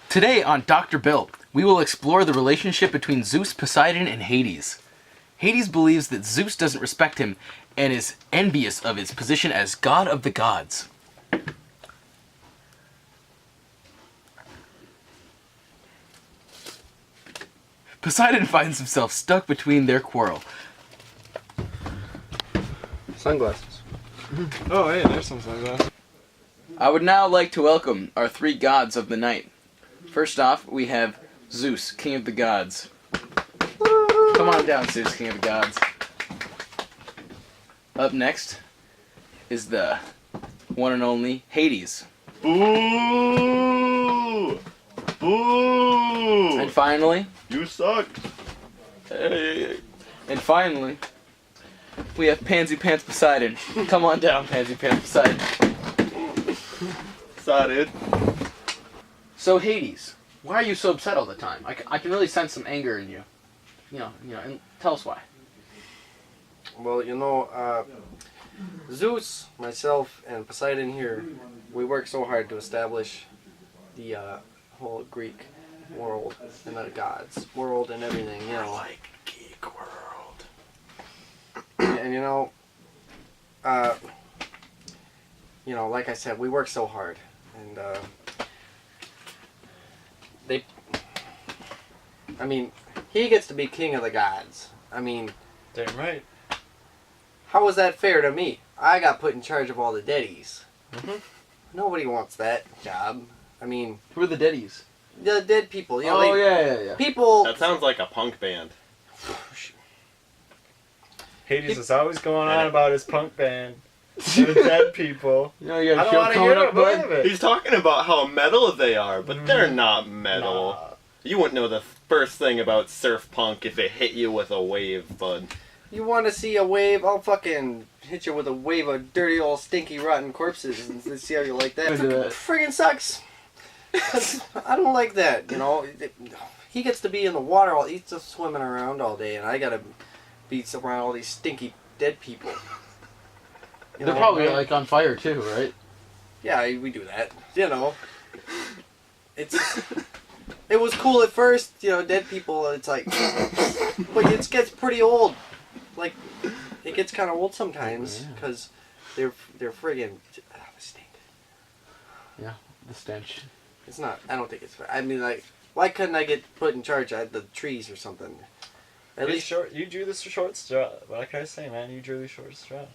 Today on Dr. Bill, we will explore the relationship between Zeus, Poseidon, and Hades. Hades believes that Zeus doesn't respect him and is envious of his position as god of the gods. Poseidon finds himself stuck between their quarrel. Sunglasses. Oh, hey, there's some sunglasses. I would now like to welcome our three gods of the night. First off, we have Zeus, king of the gods. Come on down, Zeus, king of the gods. Up next is the one and only Hades. Boo! Boo! And finally, You suck! and finally, we have Pansy Pants Poseidon. Come on down, Pansy Pants Poseidon. Excited. So Hades, why are you so upset all the time? I can really sense some anger in you. You know, and tell us why. Well, Zeus, myself, and Poseidon here, we work so hard to establish the whole Greek world and the gods world and everything, Like geek world. And like I said, we work so hard, and he gets to be king of the gods. Damn right. How was that fair to me? I got put in charge of all the deadies. Mm-hmm. Nobody wants that job. Who are the deadies? The dead people. Yeah. People. That sounds like a punk band. Hades is always going on about his punk band. The dead people. You I got a don't show want to coming hear up, a word bud? of it. He's talking about how metal they are, but they're not metal. Nah. You wouldn't know the first thing about surf punk if it hit you with a wave, bud. You want to see a wave? I'll fucking hit you with a wave of dirty old stinky rotten corpses and see how you like that. Look at that. Friggin' sucks. 'Cause I don't like that. He gets to be in the water. He's just swimming around all day, and I gotta be around all these stinky dead people. They're probably like on fire too, right? Yeah, we do that. It was cool at first, dead people. It's like, but it gets pretty old. Like, it gets kind of old sometimes because they're friggin' stink. Yeah, the stench. It's not. I don't think it's. Why couldn't I get put in charge of the trees or something? At least you drew this short straw. What can I say, man? You drew the short straw.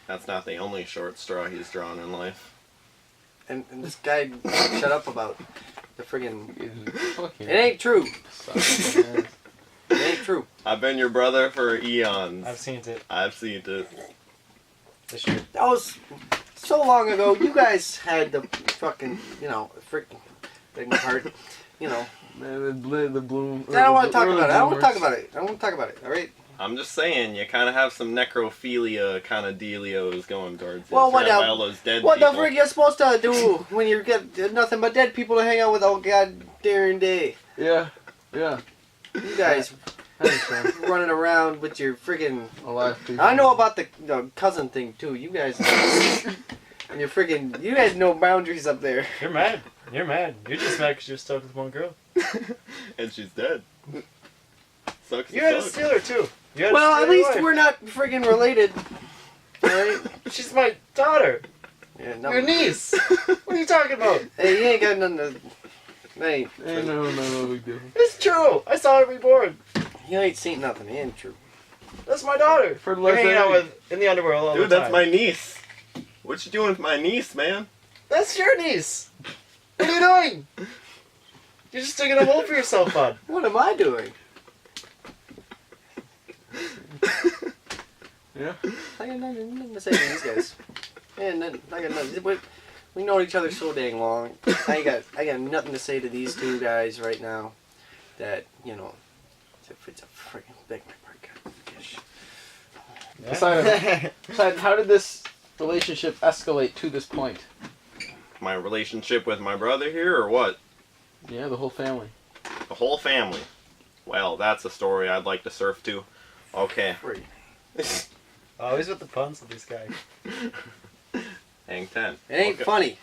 That's not the only short straw he's drawn in life. And this guy shut up about the friggin'. Fucking It ain't true. Poseidon. It ain't true. I've been your brother for eons. I've seen it I've seen it. this year. That was so long ago. You guys had the fucking, freaking beg my pardon. The bloom. I don't want to talk about it. I don't want to talk about it. I don't want to talk about it. All right. I'm just saying, you kind of have some necrophilia kind of dealios going towards Well, it. what Surrounded the- by all those dead What the people. frig you supposed to do when you get nothing but dead people to hang out with all goddamn day? Yeah. You guys running around with your friggin'. Alive people. I know about the cousin thing too. You guys and your friggin'. You guys know boundaries up there. You're mad. You're mad. You're just mad because you're stuck with one girl. And she's dead. Sucks to You had to suck. steal her too. You had to Well, steal at her least wife. we're not friggin' related. Alright? She's my daughter. Yeah, no. Your niece. What are you talking about? Hey, you ain't got nothing to. Hey, No big deal. It's true. I saw her reborn. you ain't seen nothing. It ain't true. That's my daughter. For the You're last hanging out day. with in the underworld all Dude, the that's time. my niece. What you doing with my niece, man? That's your niece. What are you doing? You're just digging a hole for yourself, bud. What am I doing? Yeah. I got nothing to say to these guys. Yeah, I got nothing. We know each other so dang long. I got nothing to say to these two guys right now. That it's a freaking big gosh. Poseidon, how did this relationship escalate to this point? My relationship with my brother here, or what? Yeah, the whole family. The whole family. Well, that's a story I'd like to surf to. Okay. Free. Always with the puns with this guy. Hang 10. It ain't Okay. funny.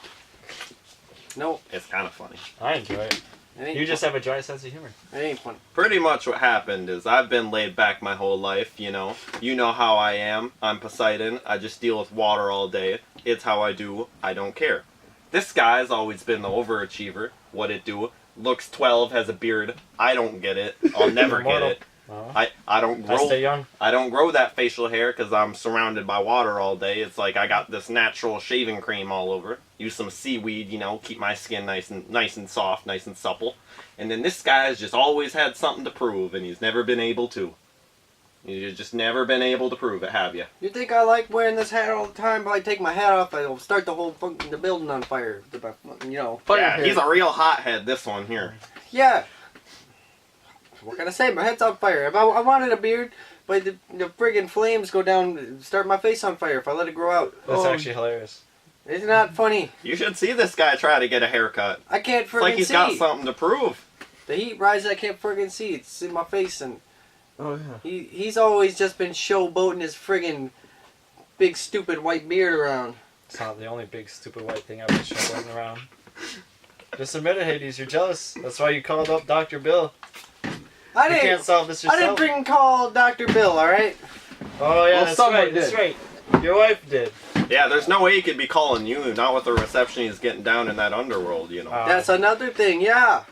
Nope. It's kind of funny. I enjoy it. It ain't You just fun. have a dry sense of humor. It ain't fun. Pretty much what happened is I've been laid back my whole life, you know. You know how I am. I'm Poseidon. I just deal with water all day. It's how I do. I don't care. This guy's always been the overachiever. What it do? Looks 12, has a beard. I don't get it. I'll never get Immortal. it. Oh. I don't I grow. stay young. I don't grow that facial hair because I'm surrounded by water all day. It's like I got this natural shaving cream all over. Use some seaweed, you know, keep my skin nice and soft, nice and supple. And then this guy's just always had something to prove, and he's never been able to. You've just never been able to prove it, have you? You think I like wearing this hat all the time? If I take my hat off, I'll start the whole the building on fire. You know. Fire Yeah, head. he's a real hothead, this one here. Yeah. What can I say? My head's on fire. If I wanted a beard, but the friggin' flames go down, start my face on fire if I let it grow out. That's Oh. actually hilarious. It's not funny. You should see this guy try to get a haircut. I can't It's friggin' like he's see. got something to prove. The heat rises, I can't friggin' see. It's in my face, and Oh yeah. he's always just been showboating his friggin' big stupid white beard around. It's not the only big stupid white thing I've been showing around. Just admit it, Hades. You're jealous. That's why you called up Dr. Bill. I You can't didn't. solve this I yourself. didn't call Dr. Bill. All right. Oh yeah, Well, that's someone right. That's did. right. Your wife did. Yeah, there's no way he could be calling you, not with the reception he's getting down in that underworld, you know. That's another thing. Yeah.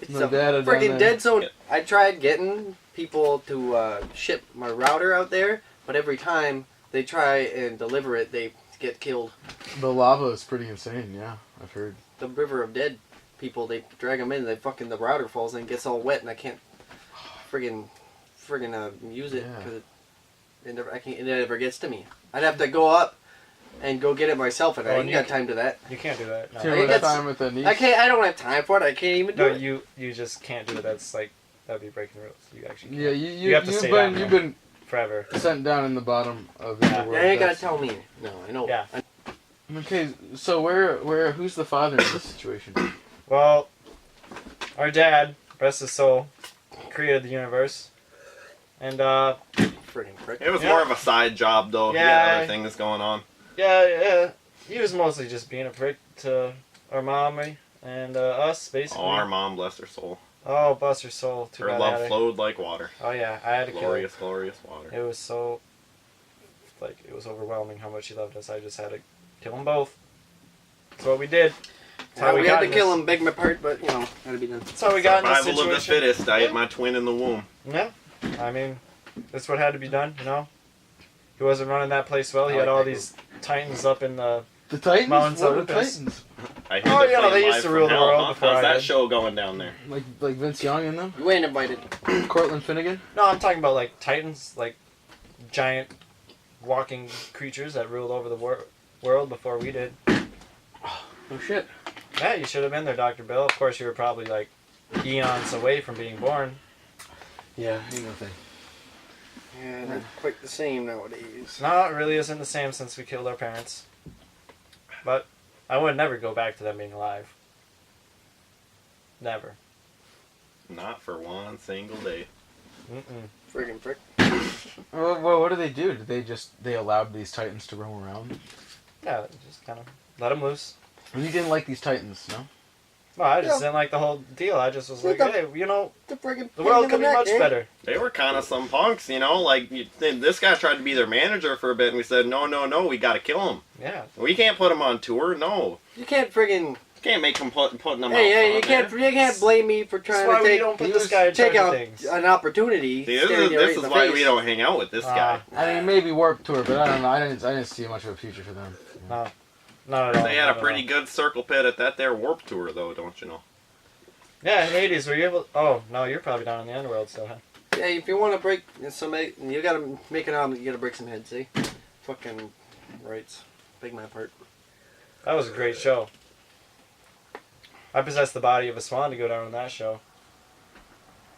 It's No a data down friggin' there. dead zone. I tried getting people to ship my router out there, but every time they try and deliver it, they get killed. The lava is pretty insane. Yeah, I've heard. The river of dead people, they drag them in, they fucking the router falls in and gets all wet, and I can't friggin' use it Yeah. because it never gets to me. I'd have to go up and go get it myself, and I Oh, ain't and got you- time to that. You can't do that. Too No, much that's- time with the niece. I can't. I don't have time for it. I can't even do no it. you just can't do it. That's like that'd be breaking the rules. You actually can't. Yeah, You have to you've stay been down you've there. been Forever. sent down in the bottom of the Yeah. world. You ain't gotta That's- tell me. No, I know. Yeah. Okay, so who's the father in this situation? Well, our dad, rest his soul, created the universe, and Friggin' prick. It was Yeah. more of a side job, though. He Yeah. had other things going on. yeah, he was mostly just being a prick to our mommy and us, basically. Oh, our mom, bless her soul. Oh, bless her soul. Too Her bad I love had to- flowed like water. Oh yeah, I had to kill her. Glorious, glorious water. It was so, like, it was overwhelming how much he loved us. I just had to kill them both. That's what we did. That's how We had got to in kill this- him, beg my part, but you know, had to be done. That's how we got in this Survival of the situation. fittest. I ate my twin in the womb. Yeah, I mean, that's what had to be done, you know? He wasn't running that place well. He had all these titans up in the... The Titans? Mountains What of are the Olympus. Titans? I hear Oh, they're yeah, playing they used live to from rule the hell, world huh? before How's I that did. show going down there? Like Vince Young in them? You ain't invited. Cortland Finnegan? No, I'm talking about, like, titans, like, giant walking creatures that ruled over the world before we did. Oh shit. Yeah, you should have been there, Dr. Bill. Of course, you were probably, like, eons away from being born. Yeah, ain't no thing. Yeah, not quite the same nowadays. No, it really isn't the same since we killed our parents. But I would never go back to them being alive. Never. Not for one single day. Mm-mm. Friggin' prick. Well, what do? They allowed these Titans to roam around? Yeah, just kind of let them loose. And you didn't like these Titans, no? Well, I just Yeah. didn't like the whole deal. I just was Yeah, like, the- hey, you know, The friggin' the world could be neck, much eh? better. They were kind of some punks, you know? Like, this guy tried to be their manager for a bit, and we said, no, we gotta kill him. Yeah. We can't put him on tour, no. You can't friggin'. Can't make him putting them out Hey, you front can't. You can't blame me for That's trying why to we take don't put this guy in take charge of out things. an opportunity. there. See, staring you right this in is the why face. we don't hang out with this guy. I mean, maybe Warped Tour, but I don't know. I didn't see much of a future for them. No. Not at all. They had not a at pretty all. good circle pit at that there Warp Tour, though, don't you know? Yeah, Hades, were you able... Oh, no, you're probably down in the underworld still, huh? Yeah, if you want to break some, you gotta make an omelet. You gotta break some heads. See, fucking rights. Beg my part. That was a great show. I possessed the body of a swan to go down on that show.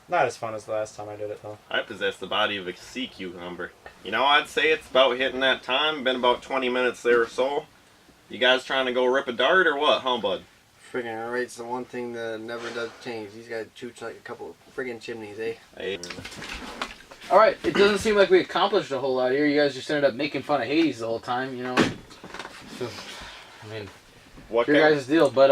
Not as fun as the last time I did it, though. I possess the body of a sea cucumber. You know, I'd say it's about hitting that time. Been about 20 minutes there or so. You guys trying to go rip a dart or what, huh, bud? Friggin' right's the one thing that never does change. These guys shoot like a couple of friggin' chimneys, eh? Hey. All right, it doesn't seem like we accomplished a whole lot here. You guys just ended up making fun of Hades the whole time, you know. So, I mean, What Your can, guys' deal, but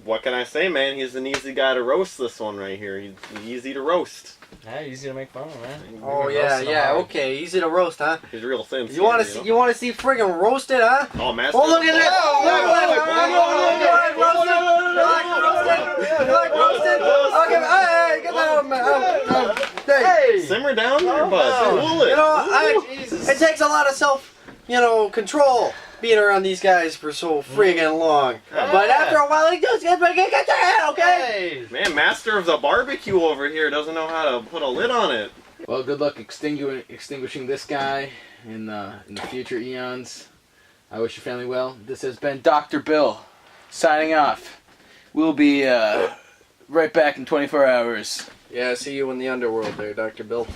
what can I say, man? He's an easy guy to roast. This one right here. He's easy to roast. Yeah, easy to make fun of, man. Oh We've been yeah, roasting him yeah. hard. Okay, easy to roast, huh? He's real thin. You want to see? You want to see friggin' roasted, huh? Oh, master. Oh, look at that! Oh, Look at that! You like roasted? Okay, hey, get that out, man. Hey, Simmer down there, bud. Cool it. you know, it takes a lot of control being around these guys for so friggin' long. But after a while, he just get your head, okay? Man, master of the barbecue over here doesn't know how to put a lid on it. well, good luck extinguishing this guy in the future eons. I wish your family well. This has been Dr. Bill signing off. We'll be right back in 24 hours. Yeah, see you in the underworld there, Dr. Bill.